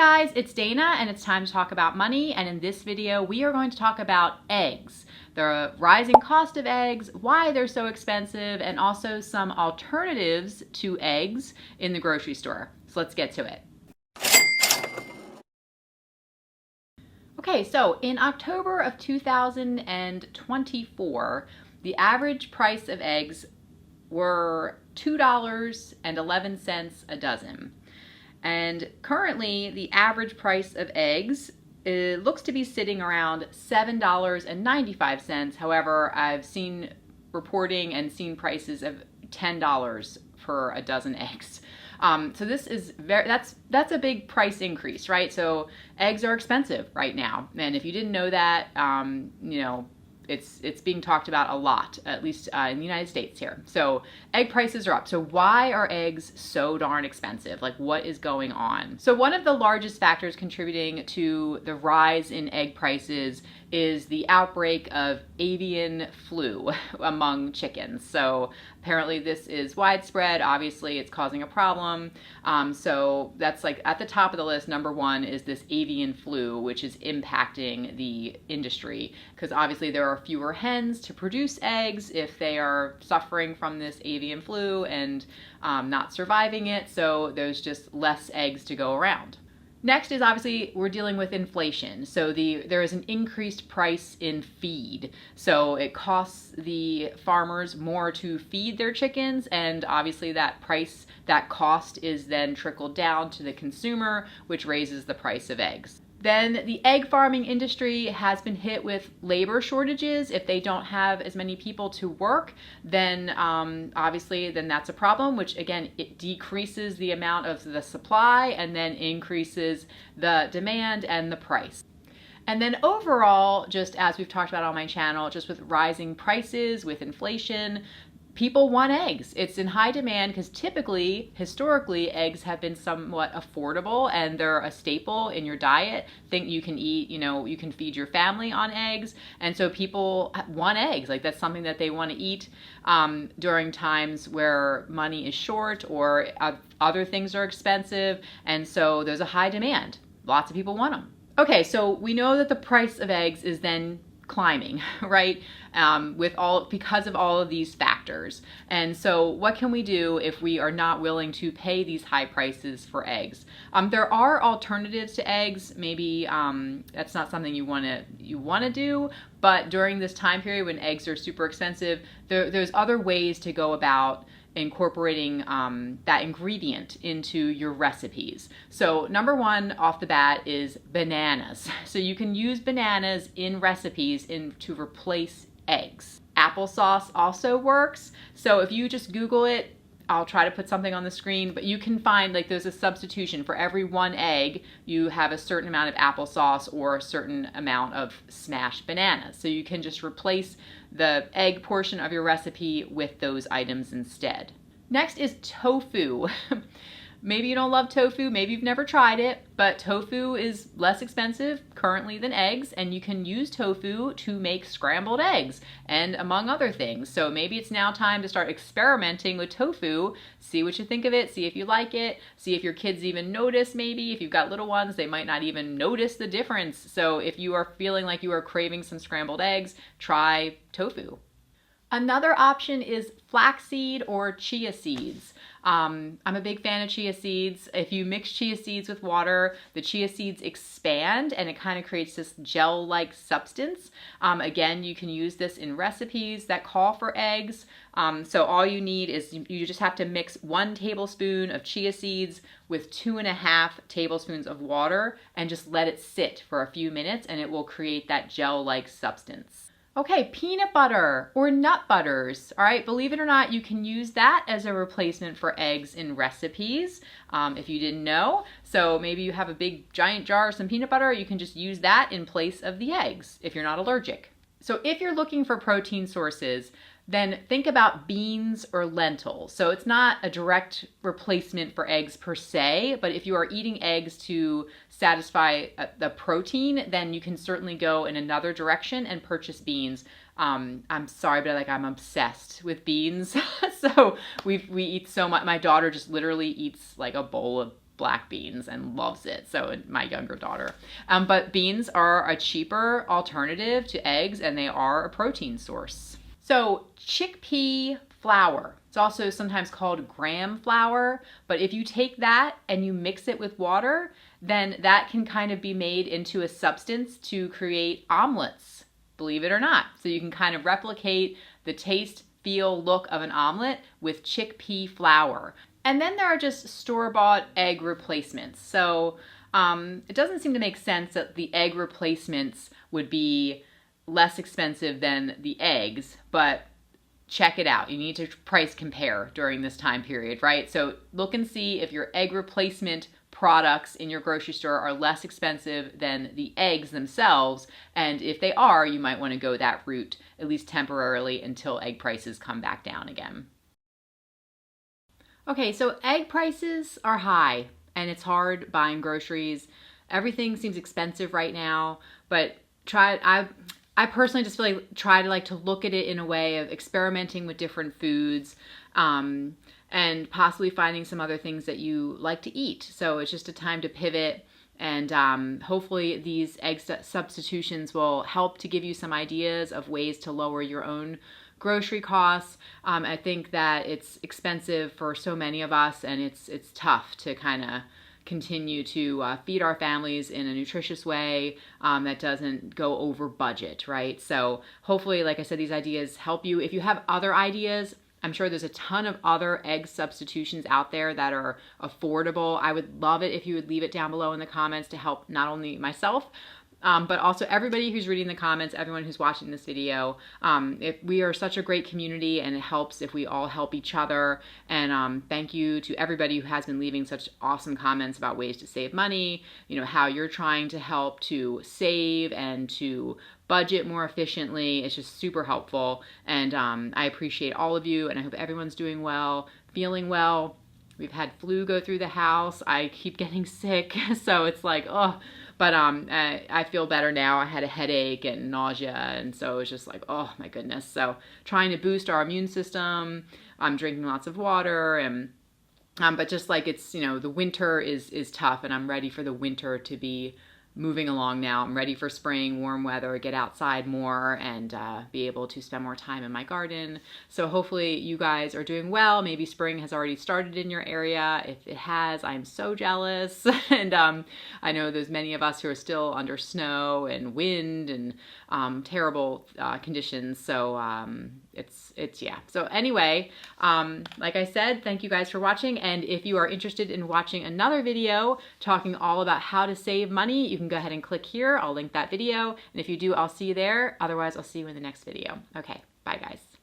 guys, it's Dana and it's time to talk about money, and in this video we are going to talk about eggs, the rising cost of eggs, why they're so expensive, and also some alternatives to eggs in the grocery store. So let's get to it. Okay, so in October of 2024, the average price of eggs were $2.11 a dozen. And currently, the average price of eggs looks to be sitting around $7.95. However, I've seen reporting and seen prices of $10 for a dozen eggs. So this is that's a big price increase, right? So eggs are expensive right now, and if you didn't know that, it's being talked about a lot, at least in the United States here. So egg prices are up. So why are eggs so darn expensive? Like, what is going on? So one of the largest factors contributing to the rise in egg prices is the outbreak of avian flu among chickens. So apparently this is widespread. Obviously it's causing a problem. So that's like at the top of the list. Number one is this avian flu, which is impacting the industry because obviously there are fewer hens to produce eggs if they are suffering from this avian flu and not surviving it. So there's just less eggs to go around. Next is obviously we're dealing with inflation. So there is an increased price in feed. So it costs the farmers more to feed their chickens, and obviously that cost is then trickled down to the consumer, which raises the price of eggs. Then the egg farming industry has been hit with labor shortages. If they don't have as many people to work, then obviously then that's a problem, which again, it decreases the amount of the supply and then increases the demand and the price. And then overall, just as we've talked about on my channel, just with rising prices, with inflation, people want eggs. It's in high demand because typically, historically, eggs have been somewhat affordable and they're a staple in your diet. Think you can eat, you can feed your family on eggs. And so people want eggs. Like that's something that they want to eat during times where money is short or other things are expensive. And so there's a high demand. Lots of people want them. Okay, so we know that the price of eggs is then climbing, right? Because of all of these factors. And so what can we do if we are not willing to pay these high prices for eggs? There are alternatives to eggs. Maybe that's not something you want to do, but during this time period when eggs are super expensive, there's other ways to go about incorporating that ingredient into your recipes. So number one off the bat is bananas. So you can use bananas in recipes to replace eggs. Applesauce also works. So if you just Google it, I'll try to put something on the screen, but you can find like there's a substitution. For every one egg, you have a certain amount of applesauce or a certain amount of smashed bananas. So you can just replace the egg portion of your recipe with those items instead. Next is tofu. Maybe you don't love tofu, maybe you've never tried it, but tofu is less expensive currently than eggs, and you can use tofu to make scrambled eggs and among other things. So maybe it's now time to start experimenting with tofu, see what you think of it, see if you like it, see if your kids even notice. Maybe if you've got little ones, they might not even notice the difference. So if you are feeling like you are craving some scrambled eggs, try tofu. Another option is flaxseed or chia seeds. I'm a big fan of chia seeds. If you mix chia seeds with water, the chia seeds expand and it kind of creates this gel-like substance. Again, you can use this in recipes that call for eggs. So all you need is you just have to mix 1 tablespoon of chia seeds with 2.5 tablespoons of water and just let it sit for a few minutes and it will create that gel-like substance. Okay, peanut butter or nut butters. All right, believe it or not, you can use that as a replacement for eggs in recipes, if you didn't know. So maybe you have a big giant jar of some peanut butter, you can just use that in place of the eggs if you're not allergic. So if you're looking for protein sources, then think about beans or lentils. So it's not a direct replacement for eggs per se, but if you are eating eggs to satisfy the protein, then you can certainly go in another direction and purchase beans. I'm sorry, but I'm obsessed with beans. So we eat so much. My daughter just literally eats like a bowl of black beans and loves it. So my younger daughter. But beans are a cheaper alternative to eggs, and they are a protein source. So chickpea flour. It's also sometimes called graham flour, but if you take that and you mix it with water, then that can kind of be made into a substance to create omelets, believe it or not. So you can kind of replicate the taste, feel, look of an omelet with chickpea flour. And then there are just store-bought egg replacements. So it doesn't seem to make sense that the egg replacements would be less expensive than the eggs, but check it out. You need to price compare during this time period, right? So look and see if your egg replacement products in your grocery store are less expensive than the eggs themselves. And if they are, you might want to go that route, at least temporarily, until egg prices come back down again. Okay, so egg prices are high, and it's hard buying groceries. Everything seems expensive right now, but I personally just feel like try to look at it in a way of experimenting with different foods, and possibly finding some other things that you like to eat. So it's just a time to pivot, and hopefully these egg substitutions will help to give you some ideas of ways to lower your own grocery costs. I think that it's expensive for so many of us, and it's tough to kind of continue to feed our families in a nutritious way that doesn't go over budget, right? So hopefully, like I said, these ideas help you. If you have other ideas, I'm sure there's a ton of other egg substitutions out there that are affordable. I would love it if you would leave it down below in the comments to help not only myself, but also everybody who's reading the comments, everyone who's watching this video. If we are such a great community, and it helps if we all help each other. And thank you to everybody who has been leaving such awesome comments about ways to save money, how you're trying to help to save and to budget more efficiently. It's just super helpful. And I appreciate all of you, and I hope everyone's doing well, feeling well. We've had flu go through the house. I keep getting sick, so it's like, oh. But I feel better now. I had a headache and nausea, and so it's just like, oh my goodness. So trying to boost our immune system. I'm drinking lots of water, and but just like it's, the winter is tough, and I'm ready for the winter to be moving along now. I'm ready for spring, warm weather, get outside more, and be able to spend more time in my garden. So hopefully you guys are doing well. Maybe spring has already started in your area. If it has, I'm so jealous. And I know there's many of us who are still under snow and wind and terrible conditions. So yeah. So anyway, like I said, thank you guys for watching. And if you are interested in watching another video talking all about how to save money, you can go ahead and click here. I'll link that video. And if you do, I'll see you there. Otherwise, I'll see you in the next video. Okay, bye guys.